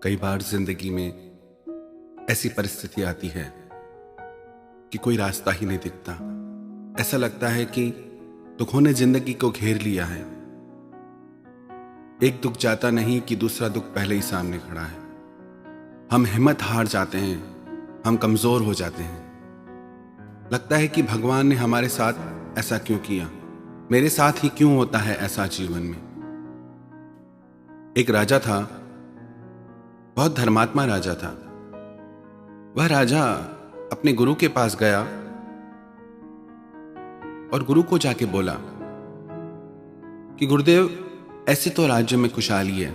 कई बार जिंदगी में ऐसी परिस्थिति आती है कि कोई रास्ता ही नहीं दिखता। ऐसा लगता है कि दुखों ने जिंदगी को घेर लिया है। एक दुख जाता नहीं कि दूसरा दुख पहले ही सामने खड़ा है। हम हिम्मत हार जाते हैं, हम कमजोर हो जाते हैं। लगता है कि भगवान ने हमारे साथ ऐसा क्यों किया, मेरे साथ ही क्यों होता है ऐसा जीवन में। एक राजा था, बहुत धर्मात्मा राजा था। वह राजा अपने गुरु के पास गया और गुरु को जाके बोला कि गुरुदेव, ऐसे तो राज्य में खुशहाली है,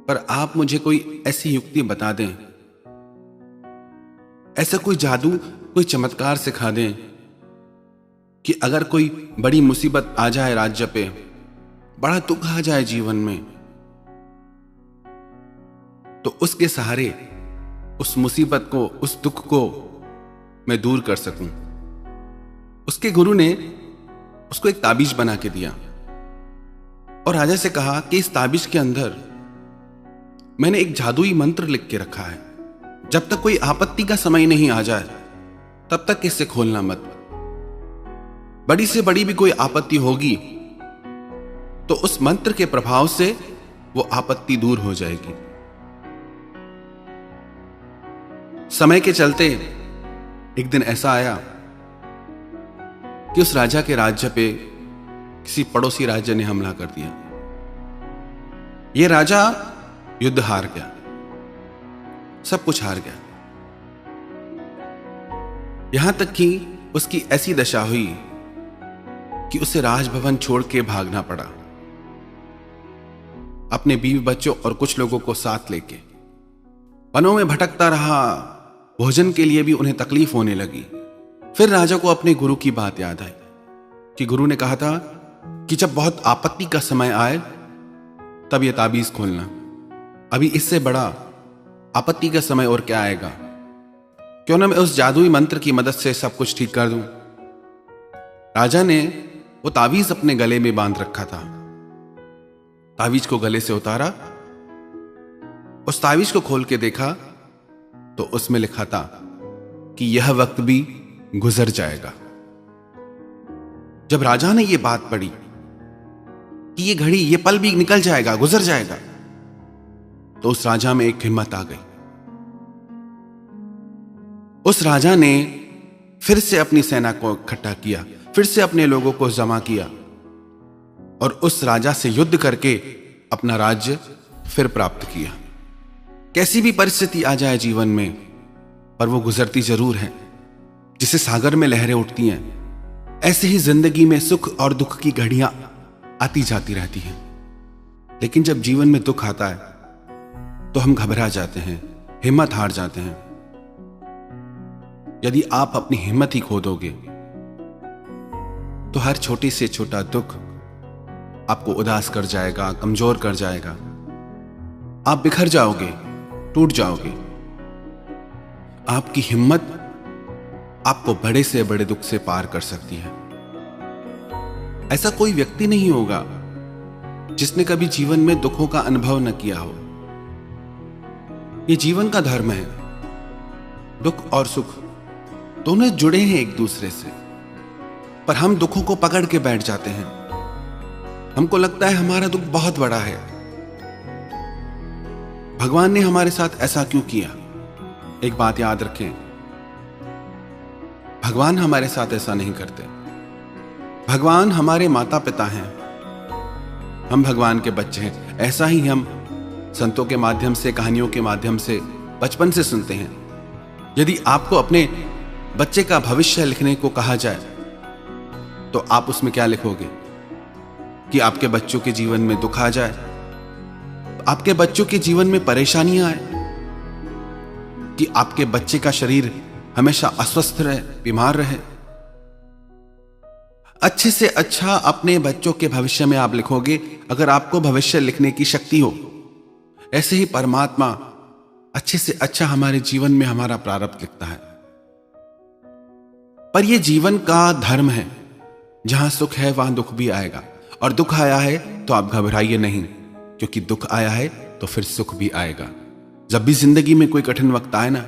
पर आप मुझे कोई ऐसी युक्ति बता दें, ऐसा कोई जादू, कोई चमत्कार सिखा दें कि अगर कोई बड़ी मुसीबत आ जाए राज्य पे, बड़ा दुख आ जाए जीवन में, तो उसके सहारे उस मुसीबत को, उस दुख को मैं दूर कर सकूं। उसके गुरु ने उसको एक ताबीज बना के दिया और राजा से कहा कि इस ताबीज के अंदर मैंने एक जादुई मंत्र लिख के रखा है, जब तक कोई आपत्ति का समय नहीं आ जाए तब तक इसे खोलना मत। बड़ी से बड़ी भी कोई आपत्ति होगी तो उस मंत्र के प्रभाव से वो आपत्ति दूर हो जाएगी। समय के चलते एक दिन ऐसा आया कि उस राजा के राज्य पे किसी पड़ोसी राज्य ने हमला कर दिया। यह राजा युद्ध हार गया, सब कुछ हार गया। यहां तक कि उसकी ऐसी दशा हुई कि उसे राजभवन छोड़ के भागना पड़ा, अपने बीवी बच्चों और कुछ लोगों को साथ लेके। वनों में भटकता रहा, भोजन के लिए भी उन्हें तकलीफ होने लगी। फिर राजा को अपने गुरु की बात याद आई कि गुरु ने कहा था कि जब बहुत आपत्ति का समय आए तब यह ताबीज खोलना। अभी इससे बड़ा आपत्ति का समय और क्या आएगा, क्यों ना मैं उस जादुई मंत्र की मदद से सब कुछ ठीक कर दूं। राजा ने वो ताबीज अपने गले में बांध रखा था। ताबीज को गले से उतारा, उस ताबीज को खोल के देखा तो उसमें लिखा था कि यह वक्त भी गुजर जाएगा। जब राजा ने यह बात पढ़ी कि यह घड़ी, यह पल भी निकल जाएगा, गुजर जाएगा, तो उस राजा में एक हिम्मत आ गई। उस राजा ने फिर से अपनी सेना को इकट्ठा किया, फिर से अपने लोगों को जमा किया और उस राजा से युद्ध करके अपना राज्य फिर प्राप्त किया। कैसी भी परिस्थिति आ जाए जीवन में, पर वो गुजरती जरूर है। जिसे सागर में लहरें उठती हैं, ऐसे ही जिंदगी में सुख और दुख की घड़ियां आती जाती रहती हैं। लेकिन जब जीवन में दुख आता है तो हम घबरा जाते हैं, हिम्मत हार जाते हैं। यदि आप अपनी हिम्मत ही खो दोगे तो हर छोटे से छोटा दुख आपको उदास कर जाएगा, कमजोर कर जाएगा। आप बिखर जाओगे, टूट जाओगे। आपकी हिम्मत आपको बड़े से बड़े दुख से पार कर सकती है। ऐसा कोई व्यक्ति नहीं होगा जिसने कभी जीवन में दुखों का अनुभव न किया हो। यह जीवन का धर्म है। दुख और सुख दोनों जुड़े हैं एक दूसरे से, पर हम दुखों को पकड़ के बैठ जाते हैं। हमको लगता है हमारा दुख बहुत बड़ा है, भगवान ने हमारे साथ ऐसा क्यों किया। एक बात याद रखें, भगवान हमारे साथ ऐसा नहीं करते। भगवान हमारे माता पिता हैं, हम भगवान के बच्चे हैं। ऐसा ही हम संतों के माध्यम से, कहानियों के माध्यम से बचपन से सुनते हैं। यदि आपको अपने बच्चे का भविष्य लिखने को कहा जाए तो आप उसमें क्या लिखोगे? कि आपके बच्चों के जीवन में दुख आ जाए, आपके बच्चों के जीवन में परेशानियां आए, कि आपके बच्चे का शरीर हमेशा अस्वस्थ रहे, बीमार रहे। अच्छे से अच्छा अपने बच्चों के भविष्य में आप लिखोगे अगर आपको भविष्य लिखने की शक्ति हो। ऐसे ही परमात्मा अच्छे से अच्छा हमारे जीवन में हमारा प्रारब्ध लिखता है। पर यह जीवन का धर्म है, जहां सुख है वहां दुख भी आएगा। और दुख आया है तो आप घबराइए नहीं, क्योंकि दुख आया है तो फिर सुख भी आएगा। जब भी जिंदगी में कोई कठिन वक्त आए ना,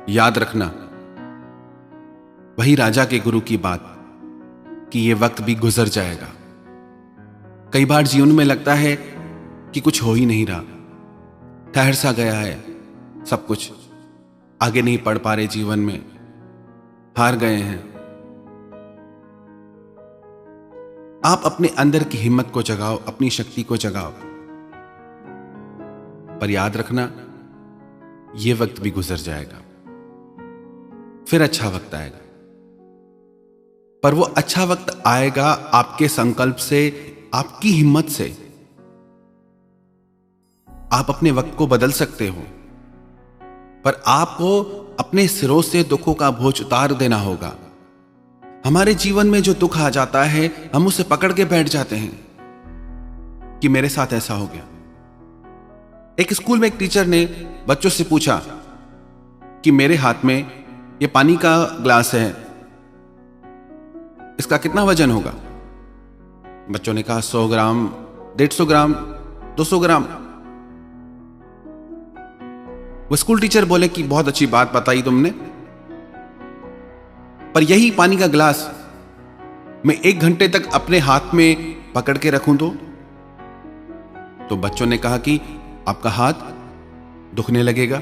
याद रखना वही राजा के गुरु की बात कि ये वक्त भी गुजर जाएगा। कई बार जीवन में लगता है कि कुछ हो ही नहीं रहा, ठहर सा गया है सब कुछ, आगे नहीं पढ़ पा रहे, जीवन में हार गए हैं। आप अपने अंदर की हिम्मत को जगाओ, अपनी शक्ति को जगाओ, पर याद रखना यह वक्त भी गुजर जाएगा, फिर अच्छा वक्त आएगा। पर वो अच्छा वक्त आएगा आपके संकल्प से, आपकी हिम्मत से। आप अपने वक्त को बदल सकते हो, पर आपको अपने सिरों से दुखों का बोझ उतार देना होगा। हमारे जीवन में जो दुख आ जाता है, हम उसे पकड़ के बैठ जाते हैं कि मेरे साथ ऐसा हो गया। एक स्कूल में एक टीचर ने बच्चों से पूछा कि मेरे हाथ में ये पानी का ग्लास है, इसका कितना वजन होगा? बच्चों ने कहा 100 ग्राम, 150 ग्राम, 200 ग्राम। वो स्कूल टीचर बोले कि बहुत अच्छी बात बताई तुमने, पर यही पानी का ग्लास मैं 1 घंटे तक अपने हाथ में पकड़ के रखूं तो बच्चों ने कहा कि आपका हाथ दुखने लगेगा,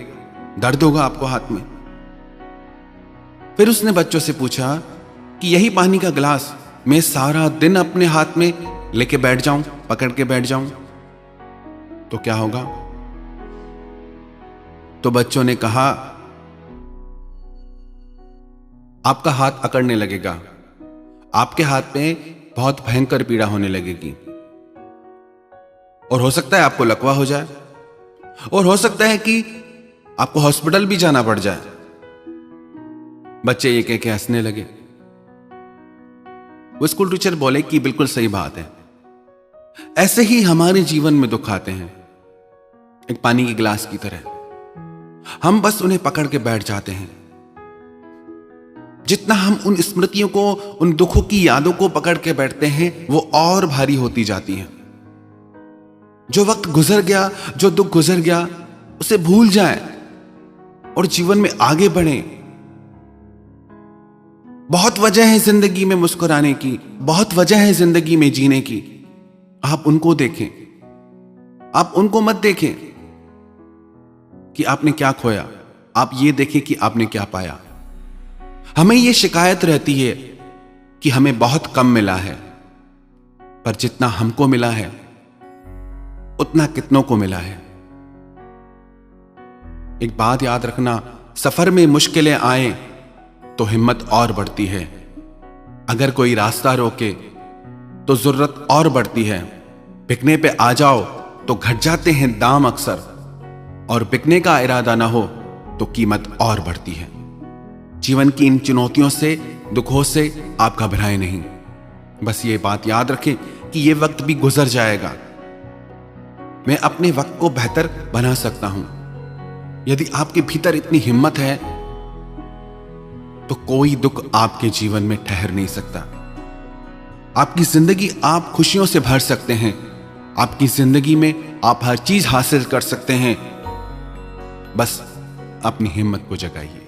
दर्द होगा आपको हाथ में। फिर उसने बच्चों से पूछा कि यही पानी का ग्लास मैं सारा दिन अपने हाथ में लेके बैठ जाऊं, पकड़ के बैठ जाऊं, तो क्या होगा? तो बच्चों ने कहा आपका हाथ अकड़ने लगेगा, आपके हाथ में बहुत भयंकर पीड़ा होने लगेगी, और हो सकता है आपको लकवा हो जाए, और हो सकता है कि आपको हॉस्पिटल भी जाना पड़ जाए। बच्चे ये कह के हंसने लगे। वो स्कूल टीचर बोले कि बिल्कुल सही बात है, ऐसे ही हमारे जीवन में दुख आते हैं, एक पानी के गिलास की तरह। हम बस उन्हें पकड़ के बैठ जाते हैं। जितना हम उन स्मृतियों को, उन दुखों की यादों को पकड़ के बैठते हैं, वो और भारी होती जाती हैं। जो वक्त गुजर गया, जो दुख गुजर गया, उसे भूल जाएं और जीवन में आगे बढ़ें। बहुत वजह है जिंदगी में मुस्कुराने की, बहुत वजह है जिंदगी में जीने की। आप उनको देखें, आप उनको मत देखें कि आपने क्या खोया, आप ये देखें कि आपने क्या पाया। हमें ये शिकायत रहती है कि हमें बहुत कम मिला है, पर जितना हमको मिला है उतना कितनों को मिला है। एक बात याद रखना, सफर में मुश्किलें आए तो हिम्मत और बढ़ती है। अगर कोई रास्ता रोके तो जरूरत और बढ़ती है। बिकने पे आ जाओ तो घट जाते हैं दाम अक्सर, और बिकने का इरादा ना हो तो कीमत और बढ़ती है। जीवन की इन चुनौतियों से, दुखों से आप घबराएं नहीं। बस ये बात याद रखें कि ये वक्त भी गुजर जाएगा। मैं अपने वक्त को बेहतर बना सकता हूं। यदि आपके भीतर इतनी हिम्मत है तो कोई दुख आपके जीवन में ठहर नहीं सकता। आपकी जिंदगी आप खुशियों से भर सकते हैं। आपकी जिंदगी में आप हर चीज हासिल कर सकते हैं। बस अपनी हिम्मत को जगाइए।